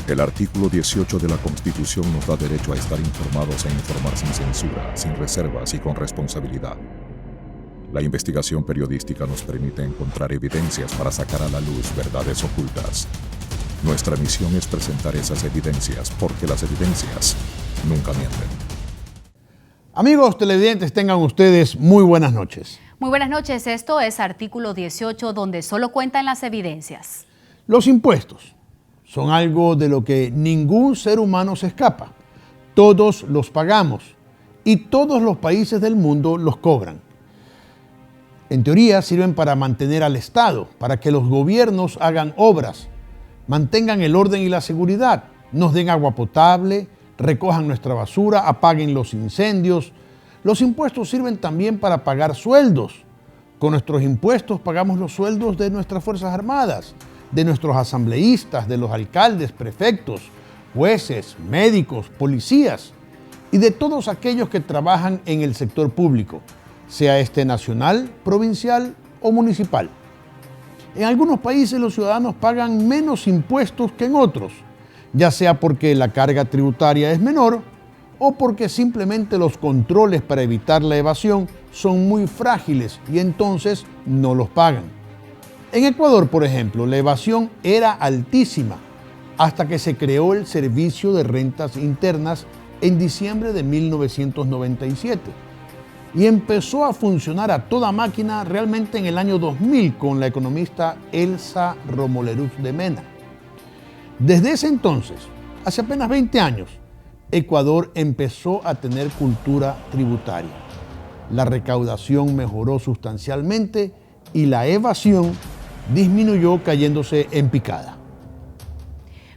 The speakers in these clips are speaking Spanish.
El artículo 18 de la Constitución nos da derecho a estar informados e informar sin censura, sin reservas y con responsabilidad. La investigación periodística nos permite encontrar evidencias para sacar a la luz verdades ocultas. Nuestra misión es presentar esas evidencias porque las evidencias nunca mienten. Amigos televidentes, tengan ustedes muy buenas noches. Muy buenas noches, esto es artículo 18, donde solo cuentan las evidencias. Los impuestos son algo de lo que ningún ser humano se escapa. Todos los pagamos y todos los países del mundo los cobran. En teoría sirven para mantener al Estado, para que los gobiernos hagan obras, mantengan el orden y la seguridad, nos den agua potable, recojan nuestra basura, apaguen los incendios. Los impuestos sirven también para pagar sueldos. Con nuestros impuestos pagamos los sueldos de nuestras Fuerzas Armadas, de nuestros asambleístas, de los alcaldes, prefectos, jueces, médicos, policías y de todos aquellos que trabajan en el sector público, sea este nacional, provincial o municipal. En algunos países los ciudadanos pagan menos impuestos que en otros, ya sea porque la carga tributaria es menor o porque simplemente los controles para evitar la evasión son muy frágiles y entonces no los pagan. En Ecuador, por ejemplo, la evasión era altísima hasta que se creó el Servicio de Rentas Internas en diciembre de 1997 y empezó a funcionar a toda máquina realmente en el año 2000 con la economista Elsa Romoleruz de Mena. Desde ese entonces, hace apenas 20 años, Ecuador empezó a tener cultura tributaria. La recaudación mejoró sustancialmente y la evasión disminuyó cayéndose en picada.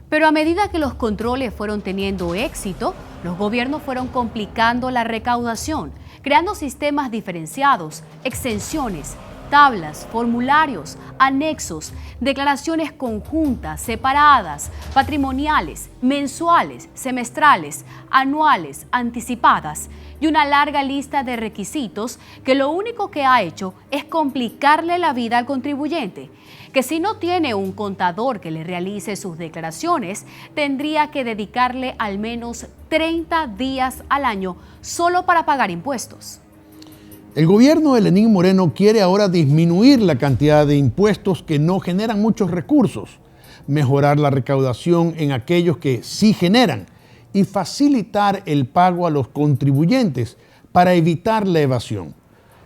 Pero a medida que los controles fueron teniendo éxito, los gobiernos fueron complicando la recaudación, creando sistemas diferenciados, exenciones, tablas, formularios, anexos, declaraciones conjuntas, separadas, patrimoniales, mensuales, semestrales, anuales, anticipadas y una larga lista de requisitos que lo único que ha hecho es complicarle la vida al contribuyente, que si no tiene un contador que le realice sus declaraciones, tendría que dedicarle al menos 30 días al año solo para pagar impuestos. El gobierno de Lenín Moreno quiere ahora disminuir la cantidad de impuestos que no generan muchos recursos, mejorar la recaudación en aquellos que sí generan y facilitar el pago a los contribuyentes para evitar la evasión.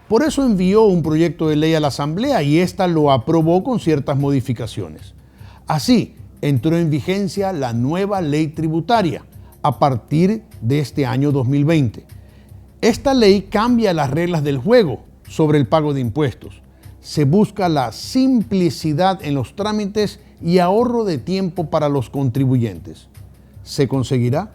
Por eso envió un proyecto de ley a la Asamblea y ésta lo aprobó con ciertas modificaciones. Así, entró en vigencia la nueva ley tributaria a partir de este año 2020. Esta ley cambia las reglas del juego sobre el pago de impuestos. Se busca la simplicidad en los trámites y ahorro de tiempo para los contribuyentes. ¿Se conseguirá?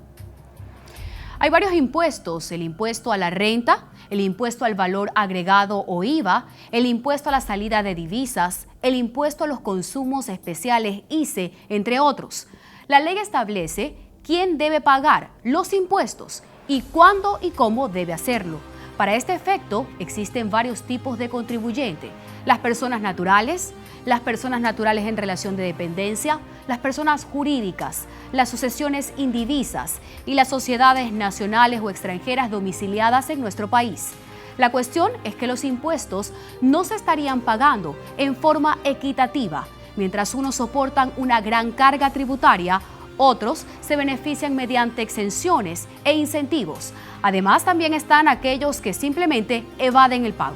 Hay varios impuestos: el impuesto a la renta, el impuesto al valor agregado o IVA, el impuesto a la salida de divisas, el impuesto a los consumos especiales ICE, entre otros. La ley establece quién debe pagar los impuestos y cuándo y cómo debe hacerlo. Para este efecto, existen varios tipos de contribuyente: las personas naturales en relación de dependencia, las personas jurídicas, las sucesiones indivisas y las sociedades nacionales o extranjeras domiciliadas en nuestro país. La cuestión es que los impuestos no se estarían pagando en forma equitativa. Mientras unos soportan una gran carga tributaria, otros se benefician mediante exenciones e incentivos. Además, también están aquellos que simplemente evaden el pago.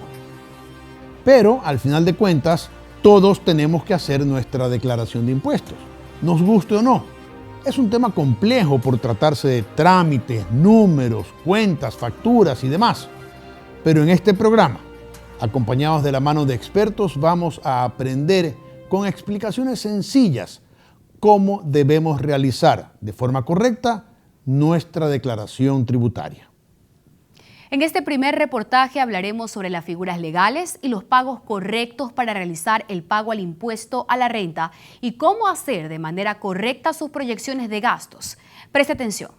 Pero, al final de cuentas, todos tenemos que hacer nuestra declaración de impuestos, nos guste o no. Es un tema complejo por tratarse de trámites, números, cuentas, facturas y demás. Pero en este programa, acompañados de la mano de expertos, vamos a aprender con explicaciones sencillas cómo debemos realizar de forma correcta nuestra declaración tributaria. En este primer reportaje hablaremos sobre las figuras legales y los pagos correctos para realizar el pago al impuesto a la renta y cómo hacer de manera correcta sus proyecciones de gastos. Preste atención.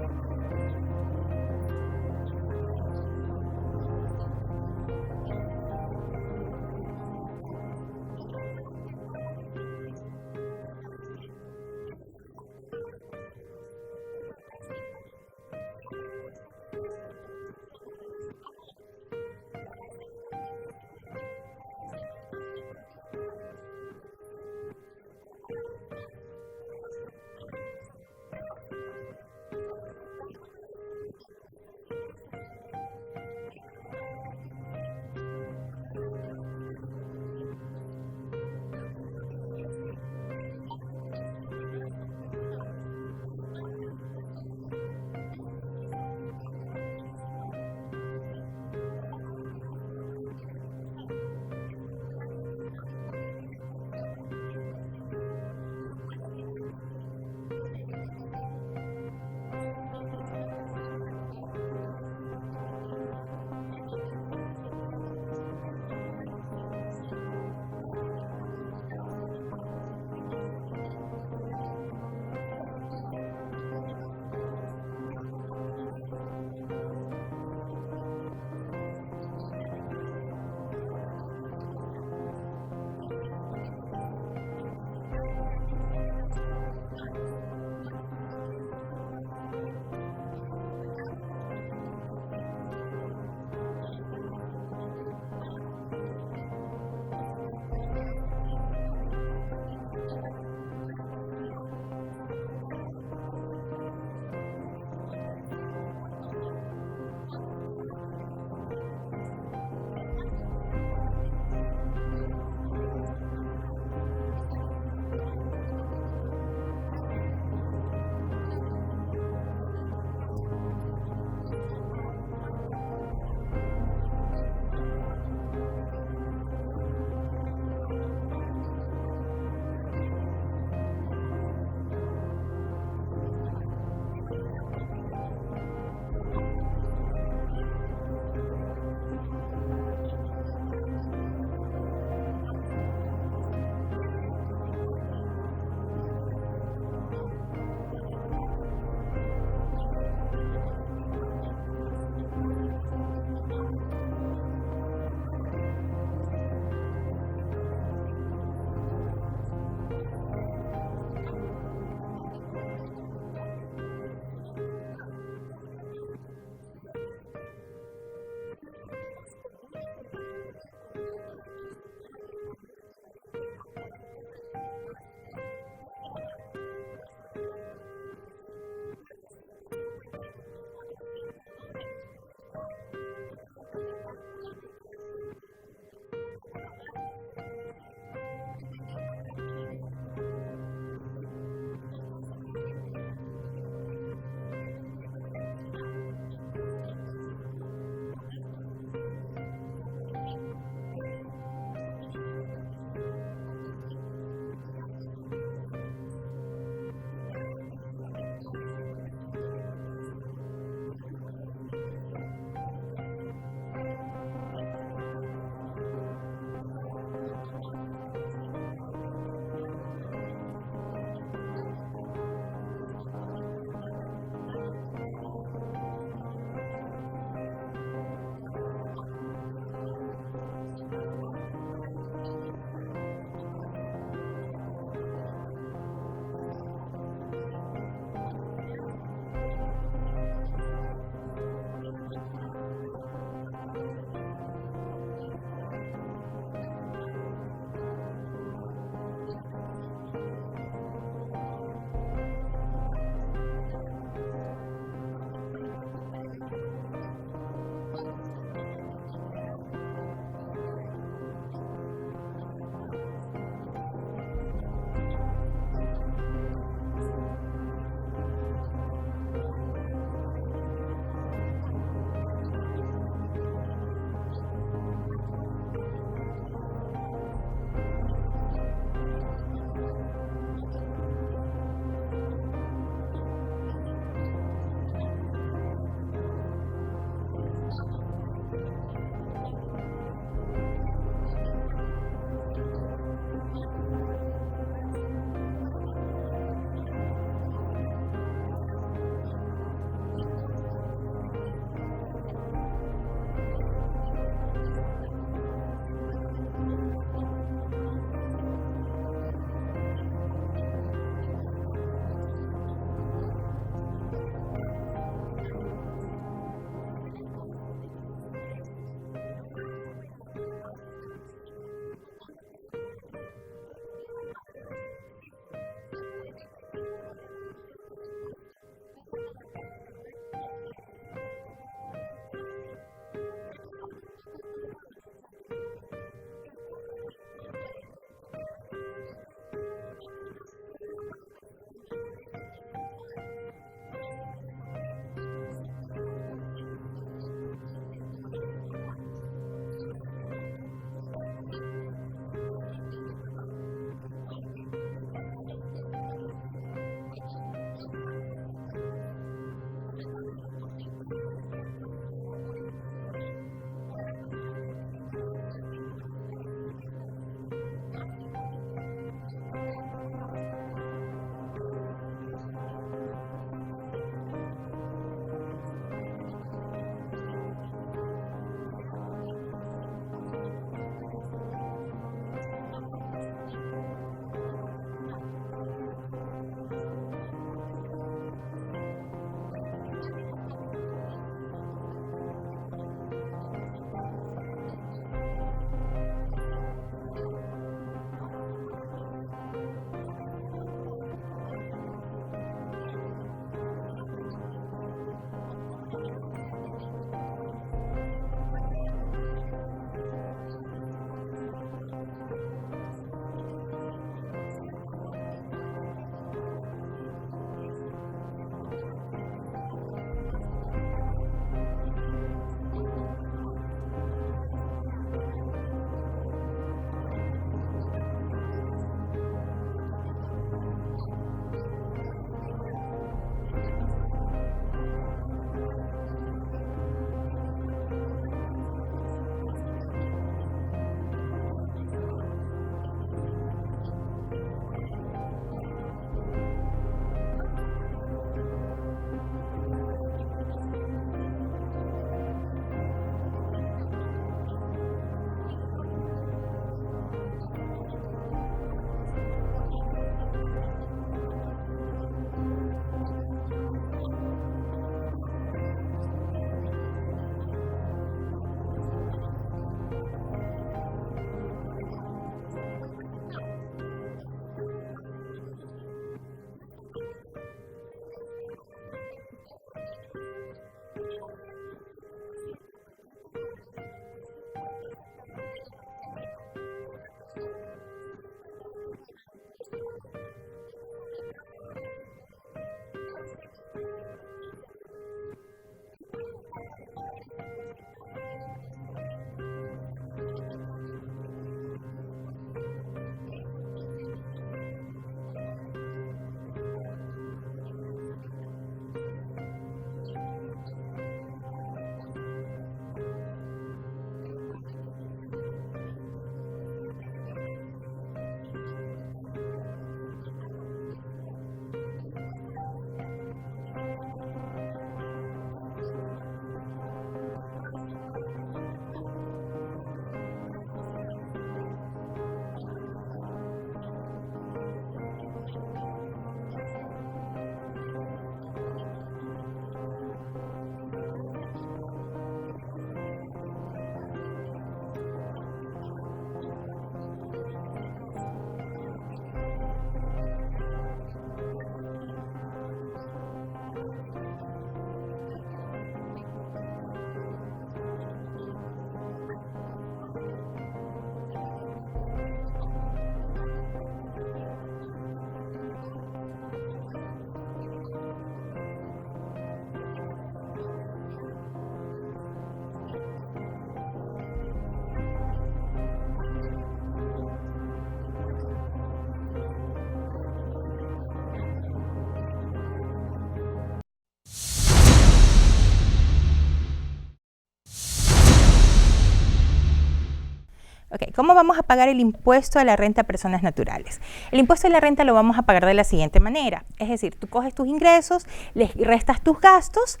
Ok, ¿cómo vamos a pagar el impuesto a la renta a personas naturales? El impuesto a la renta lo vamos a pagar de la siguiente manera. Es decir, tú coges tus ingresos, les restas tus gastos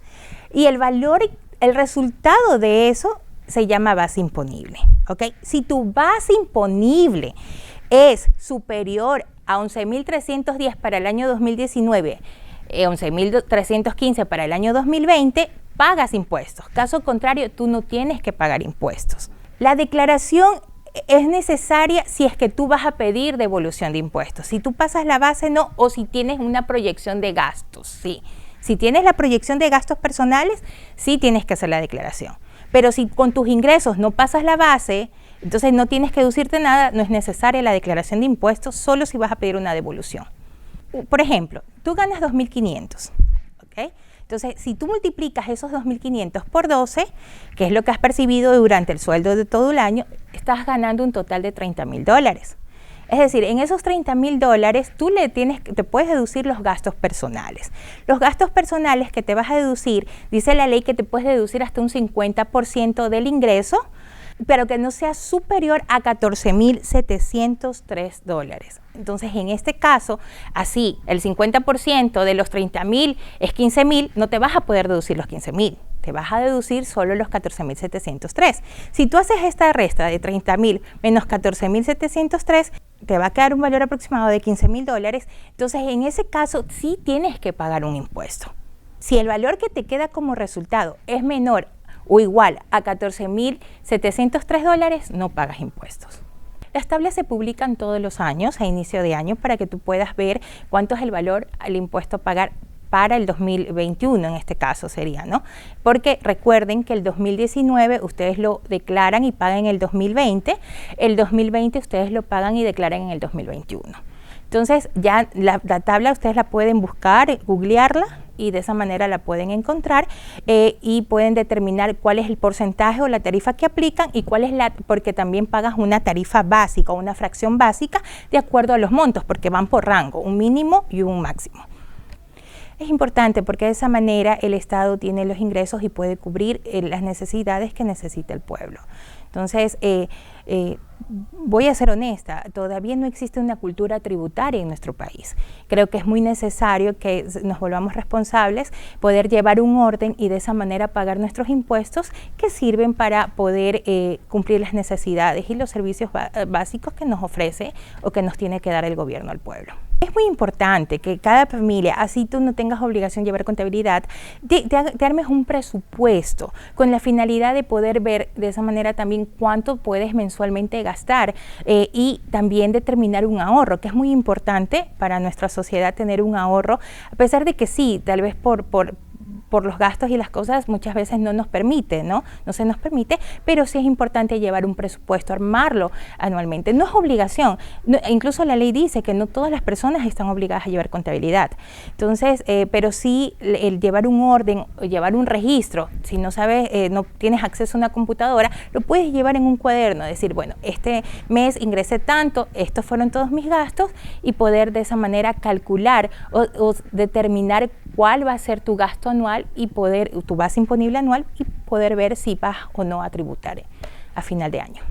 y el valor, el resultado de eso se llama base imponible. ¿Ok? Si tu base imponible es superior a 11.310 para el año 2019, 11.315 para el año 2020, pagas impuestos. Caso contrario, tú no tienes que pagar impuestos. La declaración es necesaria si es que tú vas a pedir devolución de impuestos. Si tú pasas la base, no, o si tienes una proyección de gastos, sí. Si tienes la proyección de gastos personales, sí tienes que hacer la declaración. Pero si con tus ingresos no pasas la base, entonces no tienes que deducirte nada, no es necesaria la declaración de impuestos, solo si vas a pedir una devolución. Por ejemplo, tú ganas 2.500, ¿ok? Entonces, si tú multiplicas esos 2.500 por 12, que es lo que has percibido durante el sueldo de todo el año, estás ganando un total de $30.000. Es decir, en esos $30.000 tú te puedes deducir los gastos personales. Los gastos personales que te vas a deducir, dice la ley que te puedes deducir hasta un 50% del ingreso, pero que no sea superior a $14.703. Entonces, en este caso, así, el 50% de los 30.000 es 15.000, no te vas a poder deducir los 15.000, te vas a deducir solo los 14.703. Si tú haces esta resta de 30.000 menos 14.703, te va a quedar un valor aproximado de $15.000. Entonces, en ese caso, sí tienes que pagar un impuesto. Si el valor que te queda como resultado es menor o igual a $14.703, no pagas impuestos. Las tablas se publican todos los años, a inicio de año, para que tú puedas ver cuánto es el valor al impuesto a pagar para el 2021, en este caso sería, ¿no? Porque recuerden que el 2019 ustedes lo declaran y pagan en el 2020, el 2020 ustedes lo pagan y declaran en el 2021. Entonces, ya la tabla ustedes la pueden buscar, googlearla, y de esa manera la pueden encontrar y pueden determinar cuál es el porcentaje o la tarifa que aplican y cuál es porque también pagas una tarifa básica o una fracción básica de acuerdo a los montos, porque van por rango, un mínimo y un máximo. Es importante porque de esa manera el Estado tiene los ingresos y puede cubrir las necesidades que necesita el pueblo. Entonces, voy a ser honesta, todavía no existe una cultura tributaria en nuestro país. Creo que es muy necesario que nos volvamos responsables, poder llevar un orden y de esa manera pagar nuestros impuestos que sirven para poder cumplir las necesidades y los servicios básicos que nos ofrece o que nos tiene que dar el gobierno al pueblo. Es muy importante que cada familia, así tú no tengas obligación de llevar contabilidad, te armes un presupuesto con la finalidad de poder ver de esa manera también cuánto puedes mensualmente gastar y también determinar un ahorro, que es muy importante para nuestra sociedad tener un ahorro, a pesar de que sí, tal vez por los gastos y las cosas muchas veces no nos permite, ¿no? No se nos permite, pero sí es importante llevar un presupuesto, armarlo anualmente. No es obligación, incluso la ley dice que no todas las personas están obligadas a llevar contabilidad. Entonces, pero sí el llevar un orden, llevar un registro, si no sabes, no tienes acceso a una computadora, lo puedes llevar en un cuaderno, decir, bueno, este mes ingresé tanto, estos fueron todos mis gastos y poder de esa manera calcular o determinar cuál va a ser tu gasto anual y tu base imponible anual y poder ver si vas o no a tributar a final de año.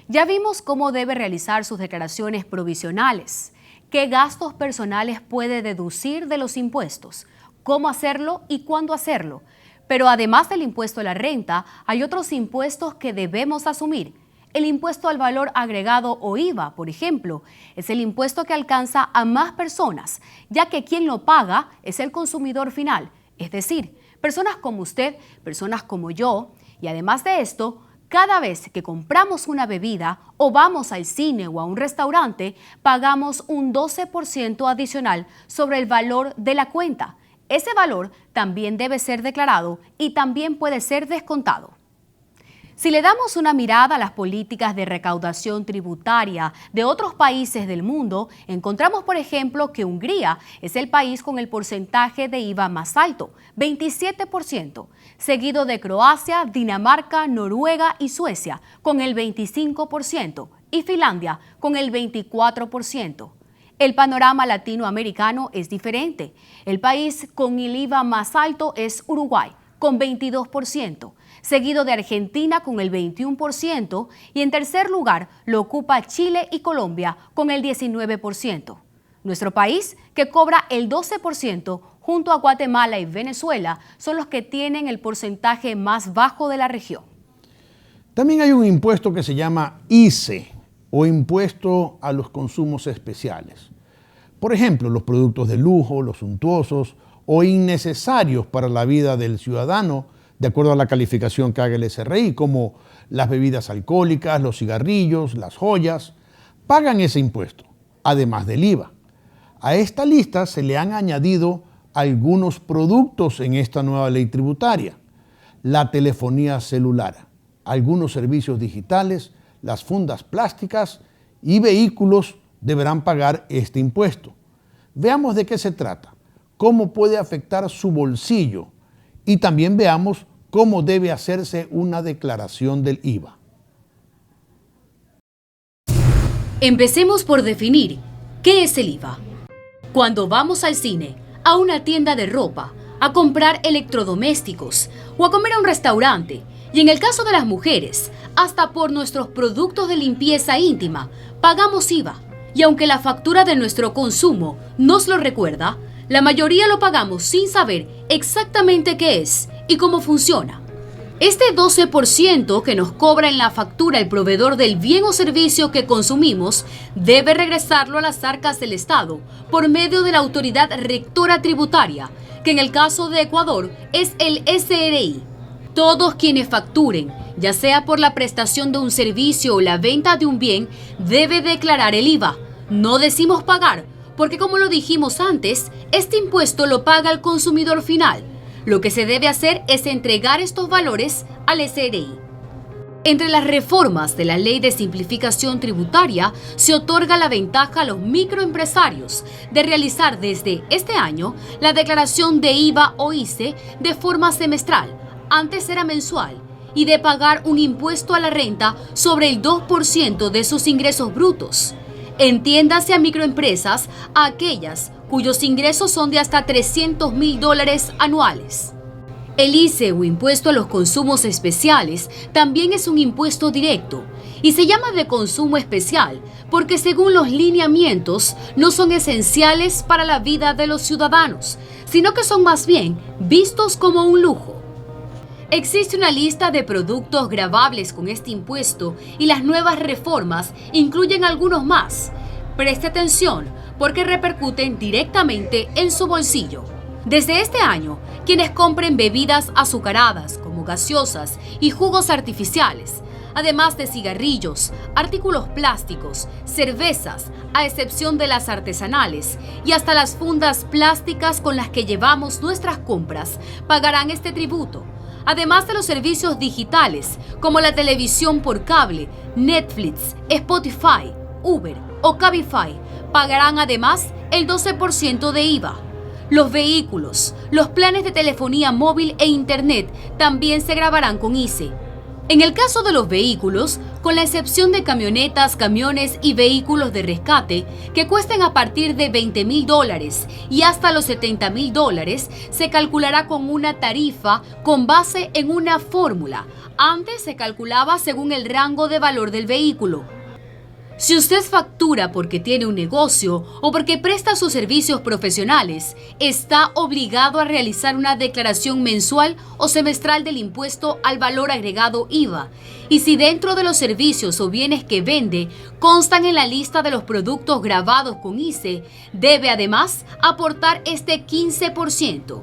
Ya vimos cómo debe realizar sus declaraciones provisionales, qué gastos personales puede deducir de los impuestos, cómo hacerlo y cuándo hacerlo. Pero además del impuesto a la renta, hay otros impuestos que debemos asumir. El impuesto al valor agregado o IVA, por ejemplo, es el impuesto que alcanza a más personas, ya que quien lo paga es el consumidor final, es decir, personas como usted, personas como yo, y además de esto, cada vez que compramos una bebida o vamos al cine o a un restaurante, pagamos un 12% adicional sobre el valor de la cuenta. Ese valor también debe ser declarado y también puede ser descontado. Si le damos una mirada a las políticas de recaudación tributaria de otros países del mundo, encontramos, por ejemplo, que Hungría es el país con el porcentaje de IVA más alto, 27%, seguido de Croacia, Dinamarca, Noruega y Suecia, con el 25%, y Finlandia, con el 24%. El panorama latinoamericano es diferente. El país con el IVA más alto es Uruguay, con 22%, seguido de Argentina con el 21% y en tercer lugar lo ocupa Chile y Colombia con el 19%. Nuestro país, que cobra el 12%, junto a Guatemala y Venezuela, son los que tienen el porcentaje más bajo de la región. También hay un impuesto que se llama ICE, o Impuesto a los Consumos Especiales. Por ejemplo, los productos de lujo, los suntuosos o innecesarios para la vida del ciudadano, de acuerdo a la calificación que haga el SRI, como las bebidas alcohólicas, los cigarrillos, las joyas, pagan ese impuesto, además del IVA. A esta lista se le han añadido algunos productos en esta nueva ley tributaria: la telefonía celular, algunos servicios digitales, las fundas plásticas y vehículos deberán pagar este impuesto. Veamos de qué se trata, cómo puede afectar su bolsillo y también veamos cómo debe hacerse una declaración del IVA. Empecemos por definir qué es el IVA. Cuando vamos al cine, a una tienda de ropa, a comprar electrodomésticos o a comer a un restaurante, y en el caso de las mujeres, hasta por nuestros productos de limpieza íntima, pagamos IVA. Y aunque la factura de nuestro consumo nos lo recuerda, la mayoría lo pagamos sin saber exactamente qué es y cómo funciona. Este 12% que nos cobra en la factura el proveedor del bien o servicio que consumimos debe regresarlo a las arcas del Estado por medio de la autoridad rectora tributaria, que en el caso de Ecuador es el SRI. Todos quienes facturen, ya sea por la prestación de un servicio o la venta de un bien, debe declarar el IVA. No decimos pagar, porque como lo dijimos antes, este impuesto lo paga el consumidor final. Lo que se debe hacer es entregar estos valores al SRI. Entre las reformas de la Ley de Simplificación Tributaria, se otorga la ventaja a los microempresarios de realizar desde este año la declaración de IVA o ICE de forma semestral, antes era mensual, y de pagar un impuesto a la renta sobre el 2% de sus ingresos brutos. Entiéndase a microempresas a aquellas cuyos ingresos son de hasta $300,000 anuales. El ICE o impuesto a los consumos especiales también es un impuesto directo y se llama de consumo especial porque según los lineamientos no son esenciales para la vida de los ciudadanos, sino que son más bien vistos como un lujo. Existe una lista de productos gravables con este impuesto y las nuevas reformas incluyen algunos más. Preste atención porque repercuten directamente en su bolsillo. Desde este año, quienes compren bebidas azucaradas como gaseosas y jugos artificiales, además de cigarrillos, artículos plásticos, cervezas, a excepción de las artesanales, y hasta las fundas plásticas con las que llevamos nuestras compras, pagarán este tributo. Además de los servicios digitales, como la televisión por cable, Netflix, Spotify, Uber o Cabify, pagarán además el 12% de IVA. Los vehículos, los planes de telefonía móvil e internet también se gravarán con ICE. En el caso de los vehículos, con la excepción de camionetas, camiones y vehículos de rescate que cuesten a partir de $20,000 y hasta los $70,000, se calculará con una tarifa con base en una fórmula. Antes se calculaba según el rango de valor del vehículo. Si usted factura porque tiene un negocio o porque presta sus servicios profesionales, está obligado a realizar una declaración mensual o semestral del impuesto al valor agregado IVA. Y si dentro de los servicios o bienes que vende constan en la lista de los productos gravados con ICE, debe además aportar este 15%.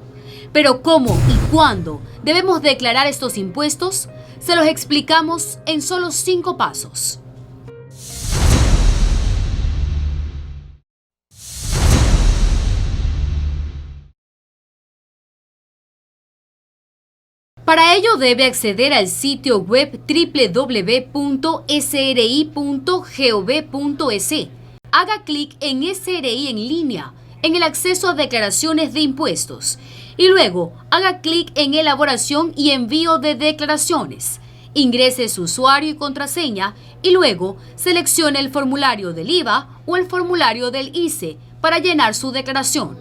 Pero ¿cómo y cuándo debemos declarar estos impuestos? Se los explicamos en solo 5 pasos. Para ello debe acceder al sitio web www.sri.gov.es. Haga clic en SRI en línea, en el acceso a declaraciones de impuestos, y luego haga clic en elaboración y envío de declaraciones. Ingrese su usuario y contraseña y luego seleccione el formulario del IVA o el formulario del ICE para llenar su declaración.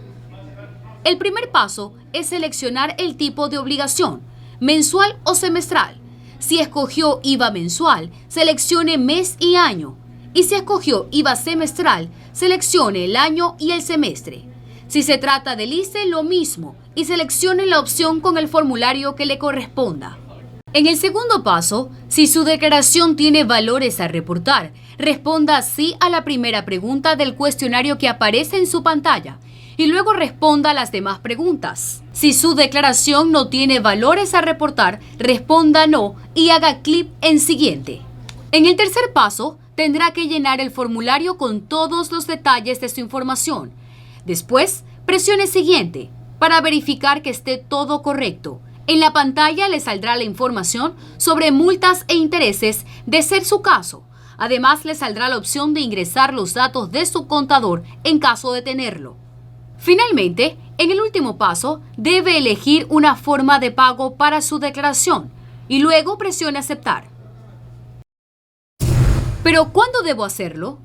El primer paso es seleccionar el tipo de obligación. mensual o semestral. Si escogió IVA mensual, seleccione mes y año. Y si escogió IVA semestral, seleccione el año y el semestre. Si se trata del ICE, lo mismo, y seleccione la opción con el formulario que le corresponda. En el segundo paso, si su declaración tiene valores a reportar, responda sí a la primera pregunta del cuestionario que aparece en su pantalla y luego responda a las demás preguntas. Si su declaración no tiene valores a reportar, responda no y haga clic en siguiente. En el tercer paso, tendrá que llenar el formulario con todos los detalles de su información. Después, presione siguiente para verificar que esté todo correcto. En la pantalla le saldrá la información sobre multas e intereses de ser su caso. Además, le saldrá la opción de ingresar los datos de su contador en caso de tenerlo. Finalmente, en el último paso, debe elegir una forma de pago para su declaración y luego presione aceptar. ¿Pero cuándo debo hacerlo?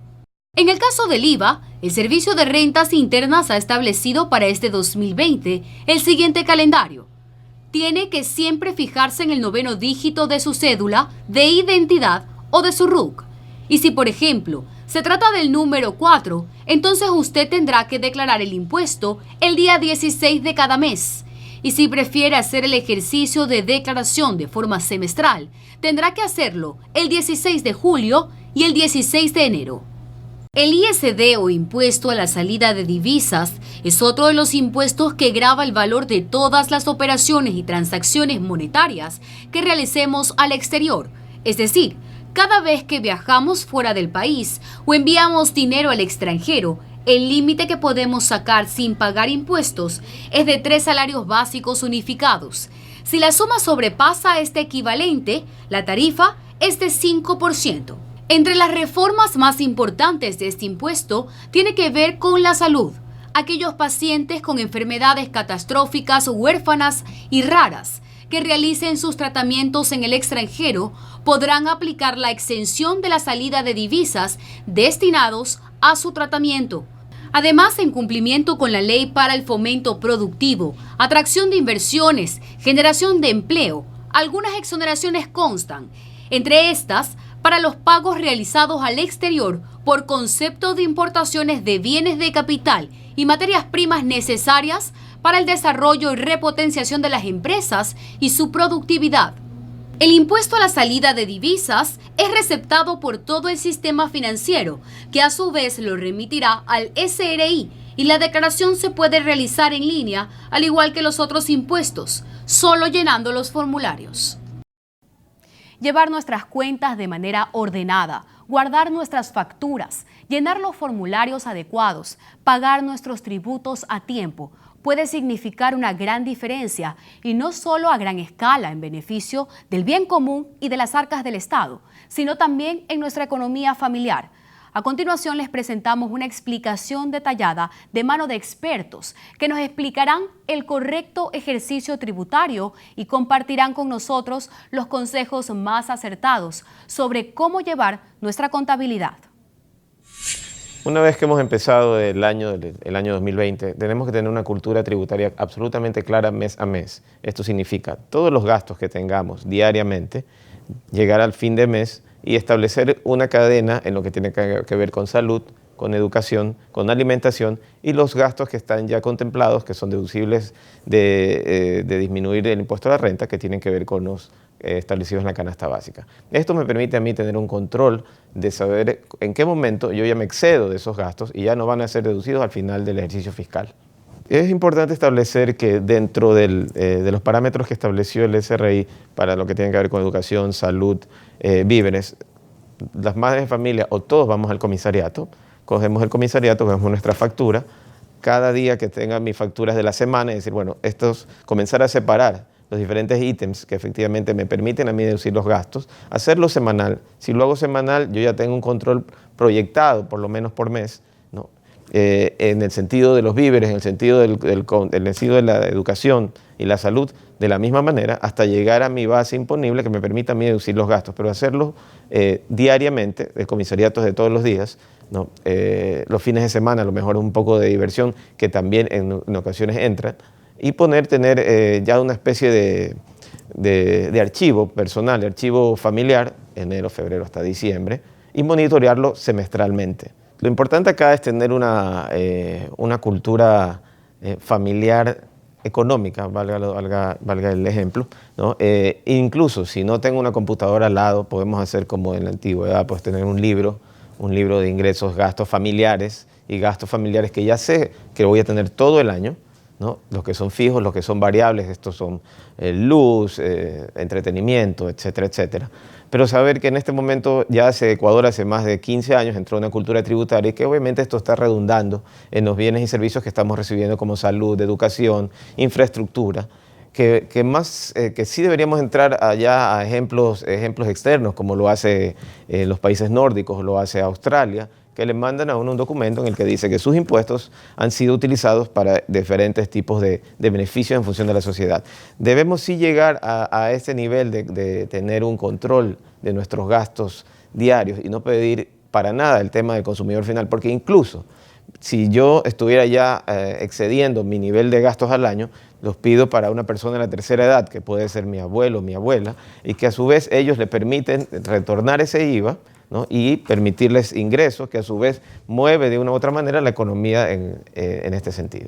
En el caso del IVA, el Servicio de Rentas Internas ha establecido para este 2020 el siguiente calendario. Tiene que siempre fijarse en el 9º dígito de su cédula de identidad o de su RUC. Y si, por ejemplo, se trata del número 4, entonces usted tendrá que declarar el impuesto el día 16 de cada mes. Y si prefiere hacer el ejercicio de declaración de forma semestral, tendrá que hacerlo el 16 de julio y el 16 de enero. El ISD o impuesto a la salida de divisas es otro de los impuestos que grava el valor de todas las operaciones y transacciones monetarias que realicemos al exterior, es decir, cada vez que viajamos fuera del país o enviamos dinero al extranjero, el límite que podemos sacar sin pagar impuestos es de 3 salarios básicos unificados. Si la suma sobrepasa este equivalente, la tarifa es de 5%. Entre las reformas más importantes de este impuesto tiene que ver con la salud. Aquellos pacientes con enfermedades catastróficas, huérfanas y raras que realicen sus tratamientos en el extranjero podrán aplicar la exención de la salida de divisas destinados a su tratamiento. Además, en cumplimiento con la Ley para el Fomento Productivo, Atracción de Inversiones, Generación de Empleo, algunas exoneraciones constan. Entre estas, para los pagos realizados al exterior por concepto de importaciones de bienes de capital y materias primas necesarias para el desarrollo y repotenciación de las empresas y su productividad. El impuesto a la salida de divisas es receptado por todo el sistema financiero, que a su vez lo remitirá al SRI, y la declaración se puede realizar en línea, al igual que los otros impuestos, solo llenando los formularios. Llevar nuestras cuentas de manera ordenada, guardar nuestras facturas, llenar los formularios adecuados, pagar nuestros tributos a tiempo, puede significar una gran diferencia y no solo a gran escala en beneficio del bien común y de las arcas del Estado, sino también en nuestra economía familiar. A continuación les presentamos una explicación detallada de mano de expertos que nos explicarán el correcto ejercicio tributario y compartirán con nosotros los consejos más acertados sobre cómo llevar nuestra contabilidad. Una vez que hemos empezado el año 2020, tenemos que tener una cultura tributaria absolutamente clara mes a mes. Esto significa todos los gastos que tengamos diariamente, llegar al fin de mes y establecer una cadena en lo que tiene que ver con salud, con educación, con alimentación y los gastos que están ya contemplados, que son deducibles de disminuir el impuesto a la renta, que tienen que ver con los establecidos en la canasta básica. Esto me permite a mí tener un control de saber en qué momento yo ya me excedo de esos gastos y ya no van a ser deducidos al final del ejercicio fiscal. Es importante establecer que dentro de los parámetros que estableció el SRI para lo que tiene que ver con educación, salud, víveres, las madres de familia o todos vamos al comisariato, cogemos el comisariato, cogemos nuestra factura, cada día que tenga mis facturas de la semana y decir, bueno, comenzar a separar los diferentes ítems que efectivamente me permiten a mí deducir los gastos, hacerlo semanal. Si lo hago semanal, yo ya tengo un control proyectado, por lo menos por mes, ¿no? En el sentido de los víveres, en el sentido de la educación y la salud, de la misma manera, hasta llegar a mi base imponible que me permita a mí deducir los gastos, pero hacerlo diariamente, el comisariato de todos los días, ¿no? Los fines de semana, a lo mejor un poco de diversión, que también en ocasiones entra, y tener ya una especie de archivo personal, de archivo familiar, enero, febrero hasta diciembre, y monitorearlo semestralmente. Lo importante acá es tener una cultura familiar económica, valga el ejemplo, ¿no? Incluso si no tengo una computadora al lado, podemos hacer como en la antigüedad, pues tener un libro de ingresos, gastos familiares y gastos familiares que ya sé que voy a tener todo el año, ¿no? Los que son fijos, los que son variables, estos son luz, entretenimiento, etcétera, etcétera. Pero saber que en este momento ya Ecuador hace más de 15 años entró en una cultura tributaria y que obviamente esto está redundando en los bienes y servicios que estamos recibiendo como salud, educación, infraestructura, que sí deberíamos entrar allá a ejemplos externos, como lo hace los países nórdicos, lo hace Australia, que le mandan a uno un documento en el que dice que sus impuestos han sido utilizados para diferentes tipos de beneficios en función de la sociedad. Debemos sí llegar a este nivel de tener un control de nuestros gastos diarios y no pedir para nada el tema del consumidor final, porque incluso si yo estuviera ya excediendo mi nivel de gastos al año, los pido para una persona de la tercera edad, que puede ser mi abuelo o mi abuela, y que a su vez ellos le permiten retornar ese IVA, ¿no? Y permitirles ingresos que a su vez mueve de una u otra manera la economía en este sentido.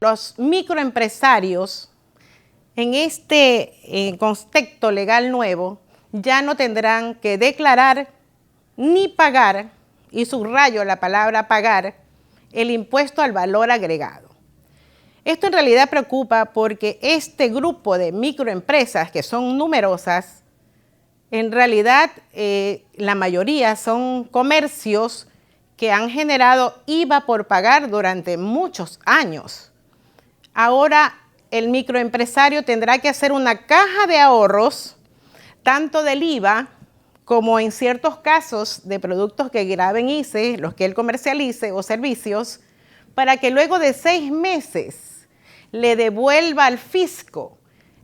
Los microempresarios en este contexto legal nuevo ya no tendrán que declarar ni pagar, y subrayo la palabra pagar, el impuesto al valor agregado. Esto en realidad preocupa porque este grupo de microempresas, que son numerosas, en realidad la mayoría son comercios que han generado IVA por pagar durante muchos años. Ahora el microempresario tendrá que hacer una caja de ahorros, tanto del IVA como en ciertos casos de productos que graben ICE, los que él comercialice o servicios, para que luego de 6 meses le devuelva al fisco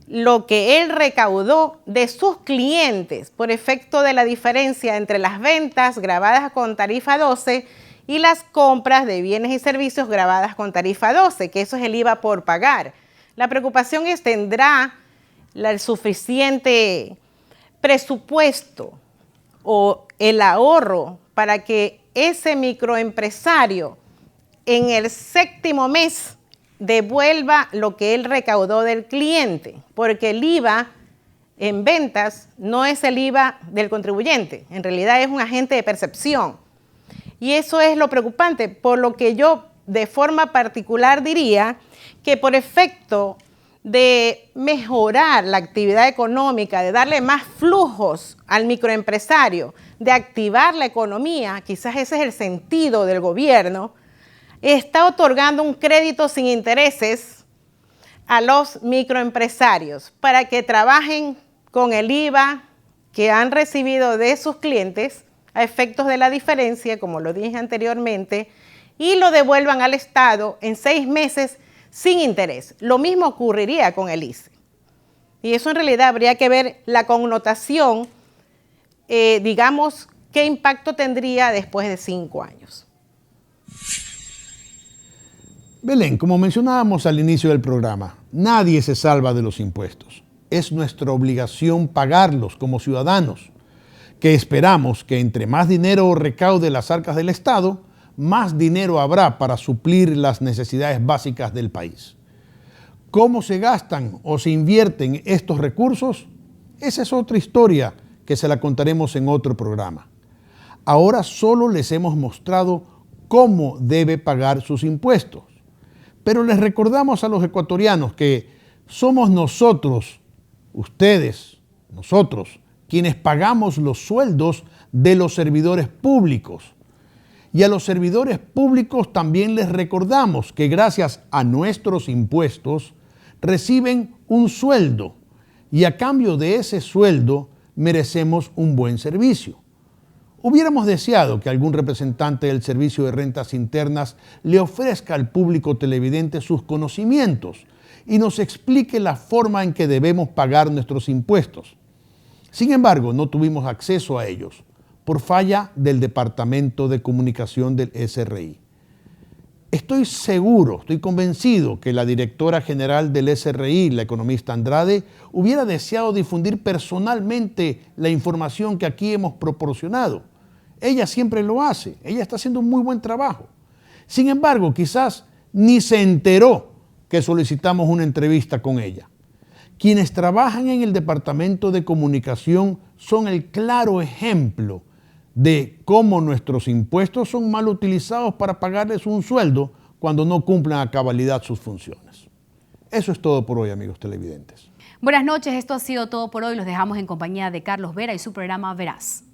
lo que él recaudó de sus clientes por efecto de la diferencia entre las ventas grabadas con tarifa 12 y las compras de bienes y servicios grabadas con tarifa 12, que eso es el IVA por pagar. La preocupación es, ¿tendrá el suficiente presupuesto o el ahorro para que ese microempresario en el 7º mes devuelva lo que él recaudó del cliente? Porque el IVA en ventas no es el IVA del contribuyente, en realidad es un agente de percepción. Y eso es lo preocupante, por lo que yo de forma particular diría que por efecto de mejorar la actividad económica, de darle más flujos al microempresario, de activar la economía, quizás ese es el sentido del gobierno, está otorgando un crédito sin intereses a los microempresarios para que trabajen con el IVA que han recibido de sus clientes a efectos de la diferencia, como lo dije anteriormente, y lo devuelvan al Estado en 6 meses sin interés. Lo mismo ocurriría con el ICE. Y eso en realidad habría que ver la connotación, digamos, qué impacto tendría después de 5 años. Belén, como mencionábamos al inicio del programa, nadie se salva de los impuestos. Es nuestra obligación pagarlos como ciudadanos, que esperamos que entre más dinero recaude las arcas del Estado, más dinero habrá para suplir las necesidades básicas del país. ¿Cómo se gastan o se invierten estos recursos? Esa es otra historia que se la contaremos en otro programa. Ahora solo les hemos mostrado cómo debe pagar sus impuestos. Pero les recordamos a los ecuatorianos que somos nosotros, ustedes, nosotros, quienes pagamos los sueldos de los servidores públicos. Y a los servidores públicos también les recordamos que gracias a nuestros impuestos reciben un sueldo y a cambio de ese sueldo merecemos un buen servicio. Hubiéramos deseado que algún representante del Servicio de Rentas Internas le ofrezca al público televidente sus conocimientos y nos explique la forma en que debemos pagar nuestros impuestos. Sin embargo, no tuvimos acceso a ellos por falla del Departamento de Comunicación del SRI. Estoy seguro, estoy convencido que la directora general del SRI, la economista Andrade, hubiera deseado difundir personalmente la información que aquí hemos proporcionado. Ella siempre lo hace, ella está haciendo un muy buen trabajo. Sin embargo, quizás ni se enteró que solicitamos una entrevista con ella. Quienes trabajan en el Departamento de Comunicación son el claro ejemplo de cómo nuestros impuestos son mal utilizados para pagarles un sueldo cuando no cumplen a cabalidad sus funciones. Eso es todo por hoy, amigos televidentes. Buenas noches, esto ha sido todo por hoy. Los dejamos en compañía de Carlos Vera y su programa Veraz.